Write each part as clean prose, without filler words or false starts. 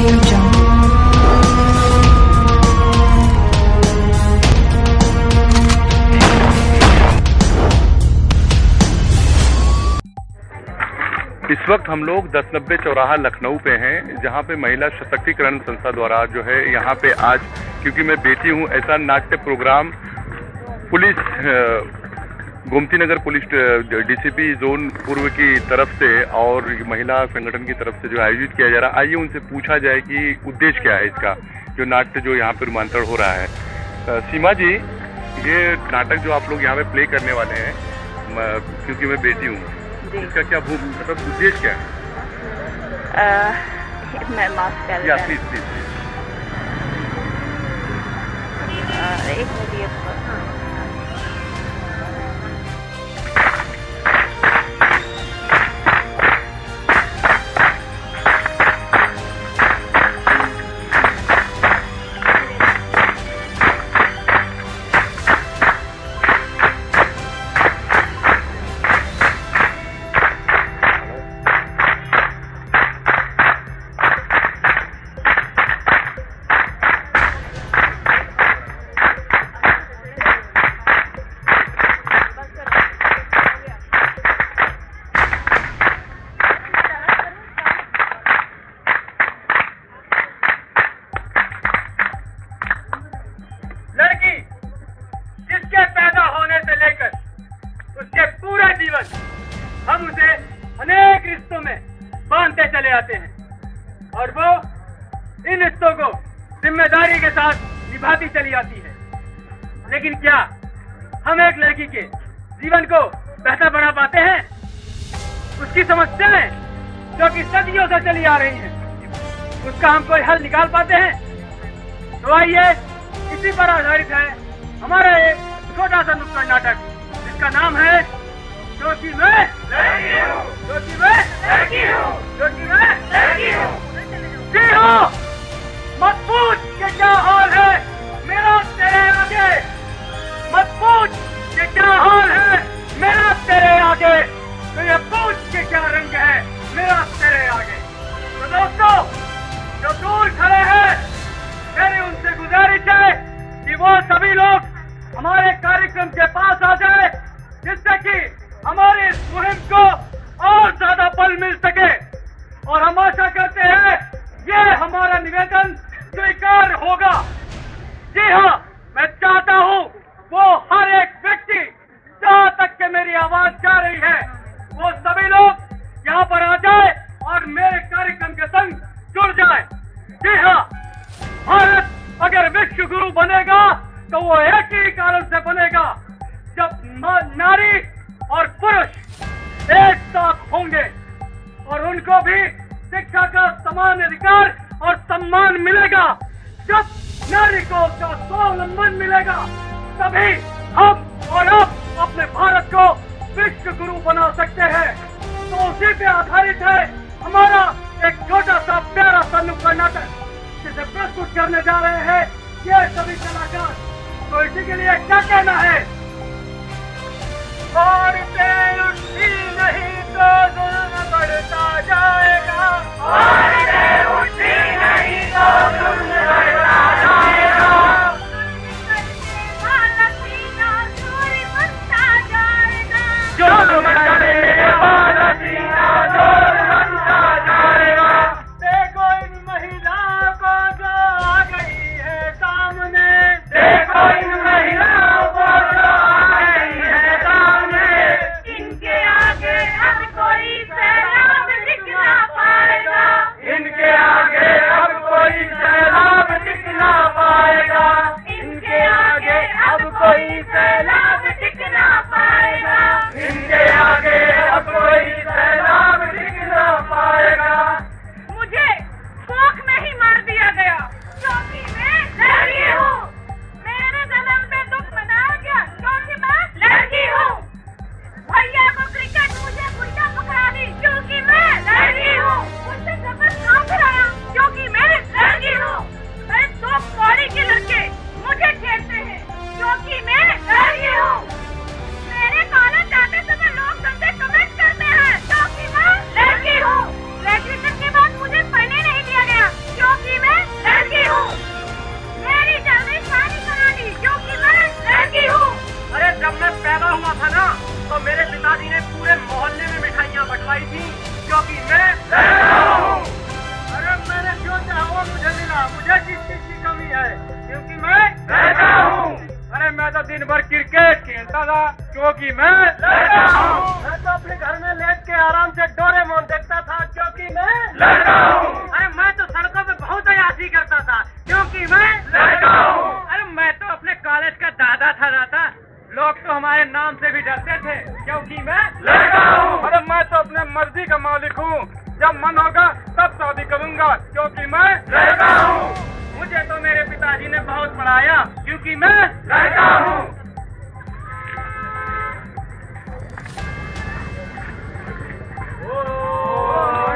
Audio Jungle. इस वक्त हम लोग 1090 चौराहा लखनऊ पे हैं, जहाँ पे महिला सशक्तिकरण संस्था द्वारा जो है यहाँ पे आज, क्योंकि मैं बेटी हूँ, ऐसा नाट्य programme police Gomti Nagar police DCP zone पूर्व की तरफ से और महिला संगठन की तरफ से जो आयोजित किया जा रहा है। आइए उनसे पूछा जाए कि उद्देश्य क्या है इसका, जो नाट्य जो यहाँ पे रूपांतरण हो रहा है। सीमा जी, ये नाटक जो आप लोग यहाँ पे प्ले करने वाले हैं, क्योंकि मैं बेटी हूँ, इसका क्या मतलब उद्देश्य क्या है? मैं माफ कर या प्लीज प्लीज एक मिनट। हम उसे अनेक रिश्तों में बांधते चले आते हैं और वो इन रिश्तों को जिम्मेदारी के साथ निभाती चली आती है। लेकिन क्या हम एक लड़की के जीवन को बेहतर बना पाते हैं? उसकी समस्याएं जो कि सदियों से चली आ रही हैं, उसका हम कोई हल निकाल पाते हैं? तो आइए, इसी पर आधारित है हमारा एक छोटा सा नुक्कड़ नाटक, जिसका नाम है क्योंकि मैं लड़की हूँ, क्योंकि मैं लड़की हूँ, क्योंकि मैं लड़की हूँ। जी हाँ, मत पूछ कि क्या हाल है मेरा तेरे आगे, मत पूछ कि क्या हाल है मेरा तेरे आगे, तो ये पूछ कि क्या रंग है मेरा तेरे आगे। तो दोस्तों जो दूर खड़े हैं, मेरी उनसे गुजारिश है कि वो सभी लोग हमारे कार्यक्रम के पास आ जाए, जिससे कि हमारी इस मुहिम को और ज्यादा बल मिल सके। और हम आशा करते हैं ये हमारा निवेदन स्वीकार होगा। जी हाँ, मैं चाहता हूँ वो हर एक व्यक्ति, जहाँ तक के मेरी आवाज जा रही है, वो सभी लोग यहाँ पर आ जाए और मेरे कार्यक्रम के संग जुड़ जाए। जी हाँ, भारत अगर विश्व गुरु बनेगा तो वो एक ही कारण से बनेगा, जब नारी और पुरुष एक साथ होंगे और उनको भी शिक्षा का समान अधिकार और सम्मान मिलेगा। जब नारी को उसका स्वावलंबन मिलेगा, तभी हम और आप अपने भारत को विश्व गुरु बना सकते हैं। तो उसी पे आधारित है हमारा एक छोटा सा प्यारा सा नुक्कड़ नाटक, जिसे प्रस्तुत करने जा रहे हैं ये सभी कलाकार। तो इसी के लिए क्या कहना है? औरतें उठी नहीं तो जुल्म बढ़ता जाएगा, औरतें उठी नहीं तो जुल्म बढ़ता जाएगा, जुल्म करने वाला सीना जोर बनता जाएगा। देखो इन महिलाओं को जो आ गई है सामने, देखो इन महिलाओं को जो आ गई है सामने, इनके आगे अब कोई सैलाब दिख ना पाए, हमारे नाम से भी डरते थे, क्योंकि मैं लड़का हूँ। अरे मैं तो अपने मर्जी का मालिक हूँ, जब मन होगा तब शादी करूँगा, क्योंकि मैं लड़का हूँ। मुझे तो मेरे पिताजी ने बहुत पढ़ाया, क्योंकि मैं लड़का हूँ।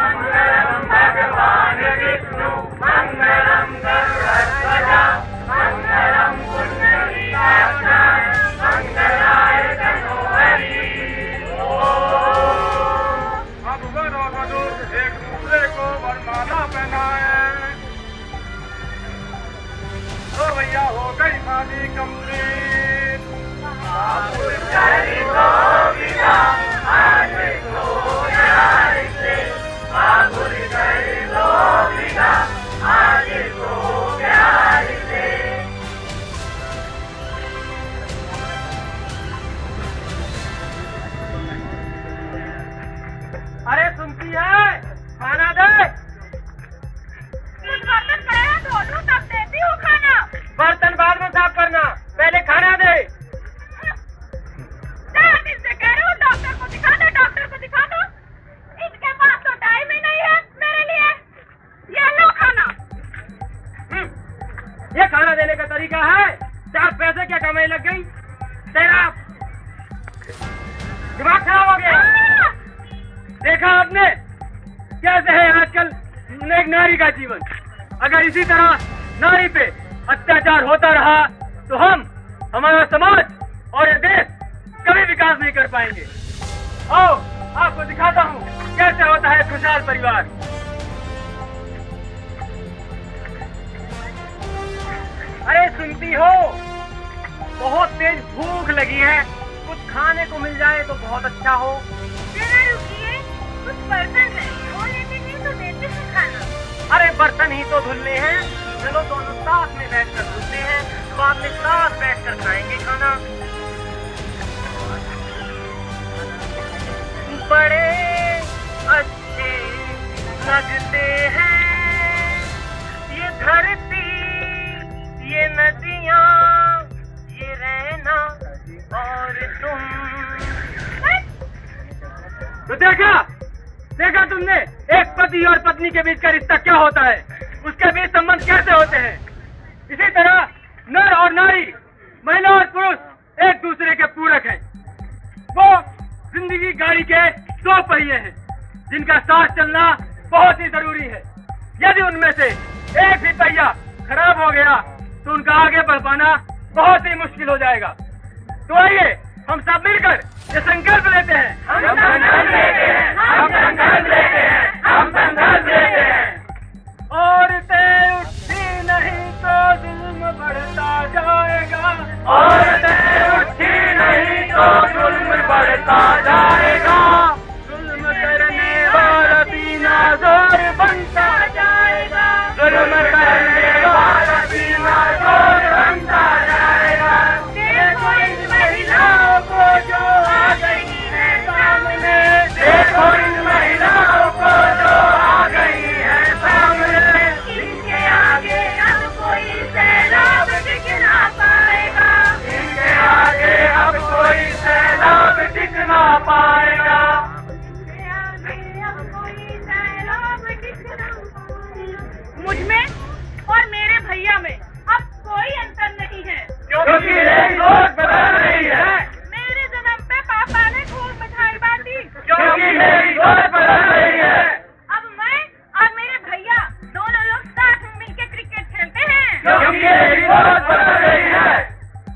मंगलम भगवान विष्णु मंगलम गरुड़ध्वजा मंगलम पुंडरीकाक्षाय मंगलाय तनोहरि। अब वर और वधू एक दूसरे को वरमाला पहनाए। तो भैया हो गई शादी कंप्लीट। अरे सुनती है, खाना दे। कुछ बर्तन पड़े हैं धो दूं तब देती हूँ खाना। बर्तन बाद में साफ करना, पहले खाना दे। से कह रही हूँ डॉक्टर को दिखा दो, डॉक्टर को दिखा दो। इनके पास तो टाइम ही नहीं है मेरे लिए। ये लो खाना। ये खाना देने का तरीका है? 4 पैसे क्या कमाई लग गई? तेरा दिमाग खराब हो गया। देखा आपने कैसे है आजकल एक नारी का जीवन। अगर इसी तरह नारी पे अत्याचार होता रहा तो हमारा समाज और ये देश कभी विकास नहीं कर पाएंगे। आओ आपको दिखाता हूँ कैसे होता है खुशहाल परिवार। अरे सुनती हो, बहुत तेज भूख लगी है, कुछ खाने को मिल जाए तो बहुत अच्छा हो। जरा रुकिए, कुछ बर्तन है, वो लेते नहीं तो देते हैं खाना। अरे बर्तन ही तो धुलने हैं, चलो दोनों साथ में बैठकर धुलते हैं, बाद में साथ बैठकर खाएंगे खाना। बड़े अच्छे लगते हैं ये धरती, ये नदियाँ, ये रहना और तुम। तो देखा तुमने एक पति और पत्नी के बीच का रिश्ता क्या होता है, उसके बीच संबंध कैसे होते हैं। इसी तरह नर और नारी, महिला और पुरुष एक दूसरे के पूरक हैं। वो जिंदगी गाड़ी के 2 पहिए हैं जिनका साथ चलना बहुत ही जरूरी है। यदि उनमें से एक भी पहिया खराब हो गया तो उनका आगे बढ़ पाना बहुत ही मुश्किल हो जाएगा। तो आइए हम सब मिलकर ये संकल्प लेते हैं। हम संकल्प लेते हैं, हम संकल्प लेते हैं, हम संकल्प लेते हैं। औरतें उठी नहीं तो जुल्म बढ़ता जाएगा, औरतें उठी नहीं तो जुल्म बढ़ता जाएगा, जुल्म करने वाला सीना जोर बनता जाएगा, जुल्म करने वाला सीना जोर बनता जाएगा। देखो इन महिलाओं को जो आ गई है सामने, देखो इन महिलाओं को जो आ गई है सामने, इनके आगे अब कोई सैलाब टिक ना पाएगा, इनके आगे अब कोई सैलाब टिक ना पाएगा, इनके आगे अब कोई सैलाब टिक ना पाएगा। मुझ में और मेरे भैया में अब कोई अंतर नहीं है, क्योंकि एक सोच बदल रही है, मेरे जन्म पे पापा ने खूब मिठाई बांटी, क्योंकि मेरी सोच बदल रही है, अब मैं और मेरे भैया दोनों लोग साथ में मिलकर क्रिकेट खेलते हैं, क्योंकि मेरी सोच बदल रही है,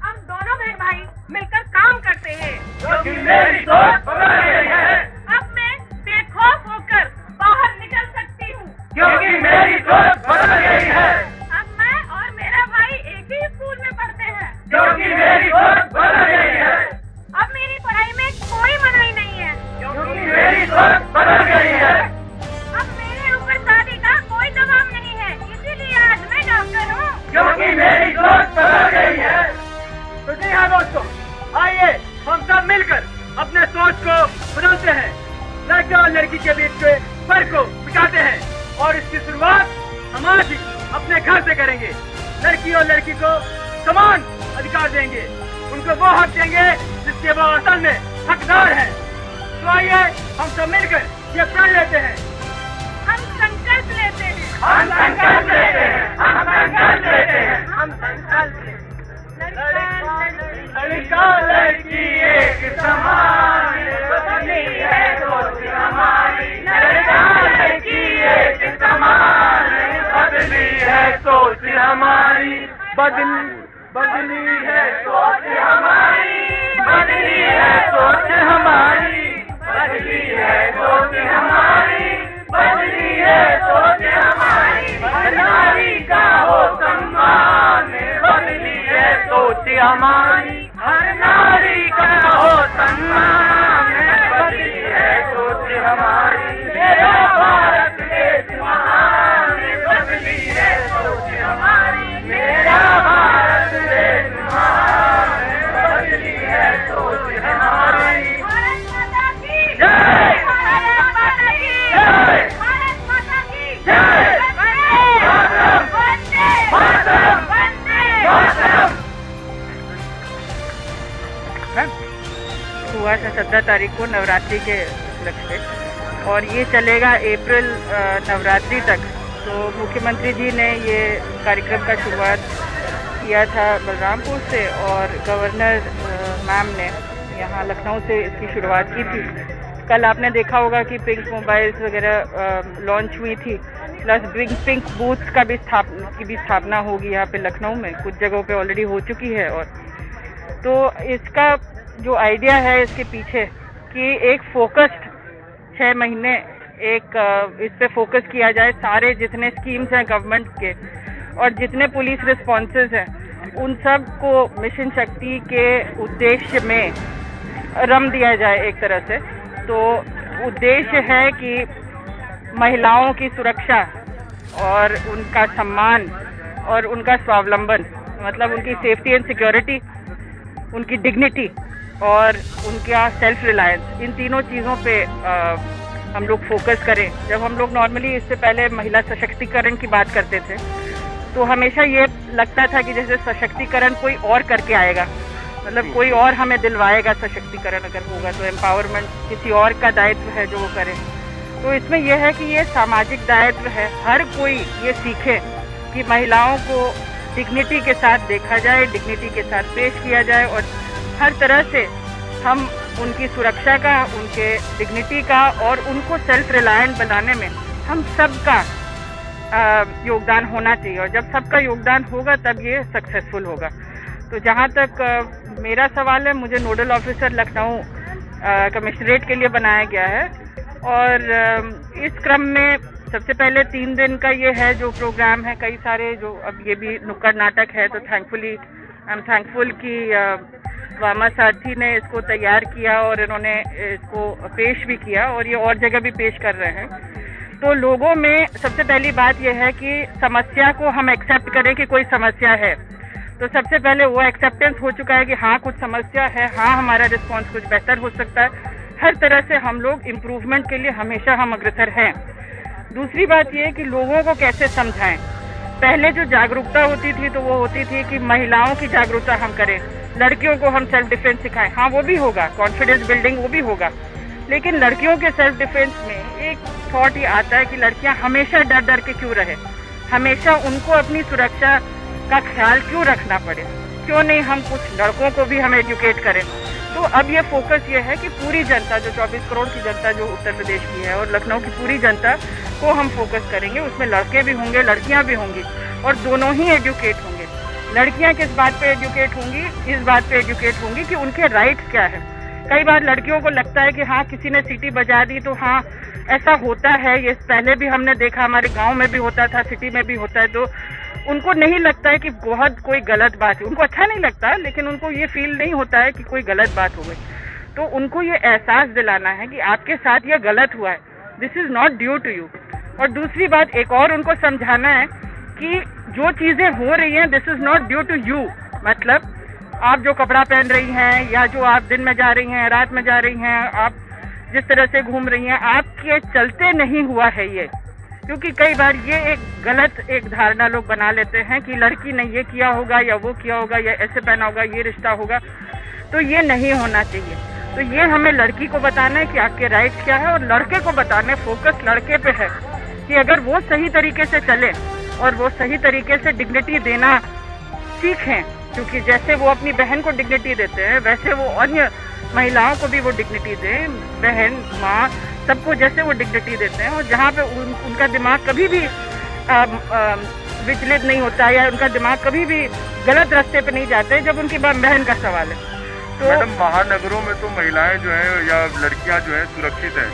हम दोनों बहन भाई मिलकर काम करते हैं, क्योंकि मेरी सोच बदल रही है, अब मैं बेखौफ होकर बाहर निकल सकती हूँ, क्योंकि मेरी सोच बदल गई है, अब मैं और मेरा भाई एक ही स्कूल में पढ़ते हैं, क्योंकि मेरी सोच बदल गई है, अब मेरी पढ़ाई में कोई मनाही नहीं है, क्योंकि मेरी सोच बदल गई है, अब मेरे ऊपर शादी का कोई दबाव नहीं है, इसीलिए आज मैं डॉक्टर हूँ, क्योंकि मेरी सोच बदल गई है। तो जी हाँ दोस्तों, आइए हम सब मिलकर अपने सोच को बदलते हैं, लड़के और लड़की के बीच के फर्क को मिटाते हैं और इसकी शुरुआत हम आज ही अपने घर से करेंगे। लड़की और लड़की को समान अधिकार देंगे, उनको वो हक देंगे जिसके वो असल में हकदार हैं। तो आइए हम सब मिलकर ये प्रण लेते हैं, हम संकल्प लेते हैं, हम संकल्प लेते हैं, हम संकल्प लेते हैं, हम संकल्प लेते हैं। लड़का लड़की एक समान बदली है सोच हमारी, लड़का लड़की एक समान बदली है सोच हमारी, बदली है सोच हमारी, बदली है सोच हमारी, बदली है सोच हमारी, बदली है सोच हमारी, नारी का हो सम्मान बदली है सोच हमारी, हर नारी का हो सम्मान बदली है सोच हमारी, मेरा भारत देश महान बदली है सोच हमारी, मेरा भारत देश महान बदली है सोच हमारी। भारत माता की जय, भारत माता की जय, भारत माता की जय, मातरम, वंदे मातरम, वंदे मातरम। हुआ था 17 तारीख को नवरात्रि के उपलक्ष्य पे, और ये चलेगा अप्रैल नवरात्रि तक। तो मुख्यमंत्री जी ने ये कार्यक्रम का शुरुआत किया था बलरामपुर से, और गवर्नर मैम ने यहाँ लखनऊ से इसकी शुरुआत की थी। कल आपने देखा होगा कि पिंक मोबाइल्स वगैरह लॉन्च हुई थी, प्लस पिंक बूथ्स का भी स्थापना होगी यहाँ पे लखनऊ में, कुछ जगहों पे ऑलरेडी हो चुकी है। और तो इसका जो आइडिया है इसके पीछे कि एक फोकस्ड 6 महीने एक इस पे फोकस किया जाए, सारे जितने स्कीम्स हैं गवर्नमेंट के और जितने पुलिस रिस्पॉन्सेज हैं उन सब को मिशन शक्ति के उद्देश्य में रम दिया जाए एक तरह से। तो उद्देश्य है कि महिलाओं की सुरक्षा और उनका सम्मान और उनका स्वावलंबन, मतलब उनकी सेफ्टी एंड सिक्योरिटी, उनकी डिग्निटी और उनका सेल्फ रिलायंस, इन तीनों चीज़ों पे हम लोग फोकस करें। जब हम लोग नॉर्मली इससे पहले महिला सशक्तिकरण की बात करते थे तो हमेशा ये लगता था कि जैसे सशक्तिकरण कोई और करके आएगा, मतलब कोई और हमें दिलवाएगा सशक्तिकरण अगर होगा तो, एम्पावरमेंट किसी और का दायित्व है जो वो करे। तो इसमें यह है कि ये सामाजिक दायित्व है, हर कोई ये सीखे कि महिलाओं को डिग्निटी के साथ देखा जाए, डिग्निटी के साथ पेश किया जाए, और हर तरह से हम उनकी सुरक्षा का, उनके डिग्निटी का और उनको सेल्फ रिलायंट बनाने में हम सबका योगदान होना चाहिए। और जब सबका योगदान होगा तब ये सक्सेसफुल होगा। तो जहाँ तक मेरा सवाल है, मुझे नोडल ऑफिसर लखनऊ कमिश्नरेट के लिए बनाया गया है, और इस क्रम में सबसे पहले 3 दिन का ये है जो प्रोग्राम है, कई सारे जो अब ये भी नुक्कड़ नाटक है। तो थैंकफुली आई एम थैंकफुल कि वामा सारथी ने इसको तैयार किया और इन्होंने इसको पेश भी किया, और ये और जगह भी पेश कर रहे हैं। तो लोगों में सबसे पहली बात यह है कि समस्या को हम एक्सेप्ट करें कि कोई समस्या है। तो सबसे पहले वो एक्सेप्टेंस हो चुका है कि हाँ कुछ समस्या है, हाँ हमारा रिस्पॉन्स कुछ बेहतर हो सकता है। हर तरह से हम लोग इम्प्रूवमेंट के लिए हमेशा हम अग्रसर हैं। दूसरी बात ये है कि लोगों को कैसे समझाएं। पहले जो जागरूकता होती थी तो वो होती थी कि महिलाओं की जागरूकता हम करें, लड़कियों को हम सेल्फ डिफेंस सिखाएं। हाँ वो भी होगा, कॉन्फिडेंस बिल्डिंग वो भी होगा, लेकिन लड़कियों के सेल्फ डिफेंस में एक थॉट ये आता है कि लड़कियां हमेशा डर डर के क्यों रहे, हमेशा उनको अपनी सुरक्षा का ख्याल क्यों रखना पड़े, क्यों नहीं हम कुछ लड़कों को भी हम एजुकेट करें। तो अब ये फोकस ये है कि पूरी जनता, जो 24 करोड़ की जनता जो उत्तर प्रदेश की है और लखनऊ की पूरी जनता को हम फोकस करेंगे। उसमें लड़के भी होंगे, लड़कियां भी होंगी, और दोनों ही एजुकेट होंगे। लड़कियां किस बात पे एजुकेट होंगी, इस बात पे एजुकेट होंगी कि उनके राइट्स क्या है। कई बार लड़कियों को लगता है कि हाँ किसी ने सीटी बजा दी तो हाँ ऐसा होता है, ये पहले भी हमने देखा, हमारे गांव में भी होता था, सिटी में भी होता है। तो उनको नहीं लगता है कि बहुत कोई गलत बात है, उनको अच्छा नहीं लगता, लेकिन उनको ये फील नहीं होता है कि कोई गलत बात हो गई। तो उनको ये एहसास दिलाना है कि आपके साथ ये गलत हुआ है, this is not due to you. और दूसरी बात एक और उनको समझाना है कि जो चीजें हो रही हैं this is not due to you. मतलब आप जो कपड़ा पहन रही हैं, या जो आप दिन में जा रही हैं, रात में जा रही हैं, आप जिस तरह से घूम रही हैं, आपके चलते नहीं हुआ है ये। क्योंकि कई बार ये एक गलत एक धारणा लोग बना लेते हैं कि लड़की ने ये किया होगा या वो किया होगा या ऐसे पहना होगा, ये रिश्ता होगा। तो ये नहीं होना चाहिए। तो ये हमें लड़की को बताना है कि आपके राइट्स क्या है, और लड़के को बताना है, फोकस लड़के पे है कि अगर वो सही तरीके से चले और वो सही तरीके से डिग्निटी देना सीखें, क्योंकि जैसे वो अपनी बहन को डिग्निटी देते हैं वैसे वो अन्य महिलाओं को भी वो डिग्निटी दें, बहन माँ सबको जैसे वो डिग्निटी देते हैं, और जहाँ पे उनका दिमाग कभी भी विचलित नहीं होता है या उनका दिमाग कभी भी गलत रास्ते पे नहीं जाते जब उनकी बहन का सवाल है। तो मैडम, महानगरों में तो महिलाएं जो है या लड़कियां जो है सुरक्षित हैं,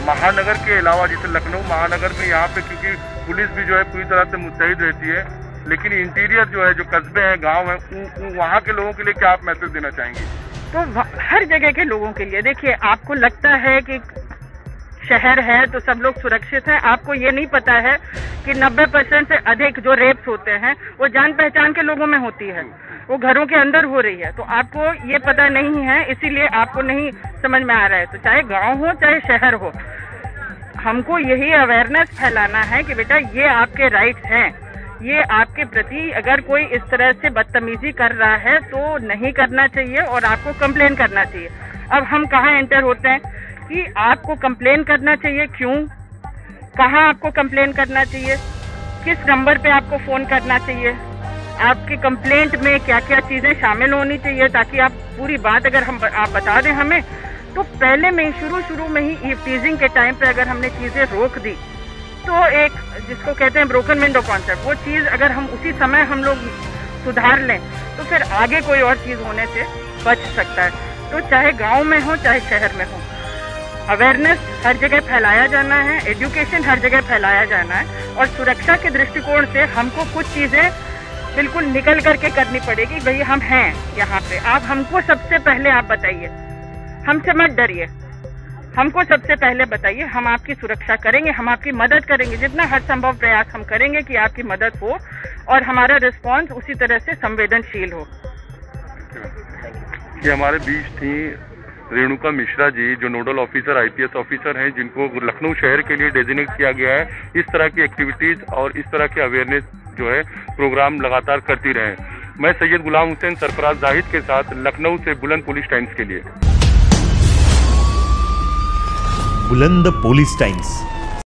महानगर के अलावा जैसे लखनऊ महानगर में यहाँ पे क्योंकि पुलिस भी जो है पूरी तरह से मुस्तैद रहती है, लेकिन इंटीरियर जो है, जो कस्बे हैं, गांव हैं, वहाँ के लोगों के लिए क्या आप मैसेज देना चाहेंगे? तो हर जगह के लोगों के लिए देखिए, आपको लगता है कि शहर है तो सब लोग सुरक्षित हैं, आपको ये नहीं पता है कि 90% से अधिक जो रेप्स होते हैं वो जान पहचान के लोगों में होती है, वो घरों के अंदर हो रही है। तो आपको ये पता नहीं है, इसीलिए आपको नहीं समझ में आ रहा है। तो चाहे गांव हो चाहे शहर हो, हमको यही अवेयरनेस फैलाना है कि बेटा ये आपके राइट्स हैं, ये आपके प्रति अगर कोई इस तरह से बदतमीजी कर रहा है तो नहीं करना चाहिए और आपको कंप्लेन करना चाहिए। अब हम कहाँ एंटर होते हैं कि आपको कंप्लेन करना चाहिए, क्यों, कहाँ आपको कंप्लेन करना चाहिए, किस नंबर पे आपको फोन करना चाहिए, आपकी कंप्लेंट में क्या क्या चीजें शामिल होनी चाहिए, ताकि आप पूरी बात अगर आप बता दें हमें, तो पहले में शुरू में ही टीजिंग के टाइम पे अगर हमने चीजें रोक दी तो एक जिसको कहते हैं ब्रोकन विंडो कॉन्सेप्ट, वो चीज अगर हम उसी समय हम लोग सुधार लें तो फिर आगे कोई और चीज होने से बच सकता है। तो चाहे गांव में हो चाहे शहर में हो, अवेयरनेस हर जगह फैलाया जाना है, एजुकेशन हर जगह फैलाया जाना है, और सुरक्षा के दृष्टिकोण से हमको कुछ चीजें बिल्कुल निकल करके करनी पड़ेगी। भाई हम हैं यहाँ पे, आप हमको सबसे पहले आप बताइए, हमसे मत डरिए, हमको सबसे पहले बताइए, हम आपकी सुरक्षा करेंगे, हम आपकी मदद करेंगे, जितना हर संभव प्रयास हम करेंगे कि आपकी मदद हो और हमारा रिस्पॉन्स उसी तरह से संवेदनशील हो। ये हमारे बीच थी रेणुका मिश्रा जी, जो नोडल ऑफिसर IPS ऑफिसर हैं, जिनको लखनऊ शहर के लिए डेजिग्नेट किया गया है इस तरह की एक्टिविटीज और इस तरह के अवेयरनेस जो है प्रोग्राम लगातार करती रहे। मैं सैयद गुलाम हुसैन सरफराज जाहिद के साथ लखनऊ से बुलंद पुलिस टाइम्स के लिए। बुलंद पुलिस टाइम्स।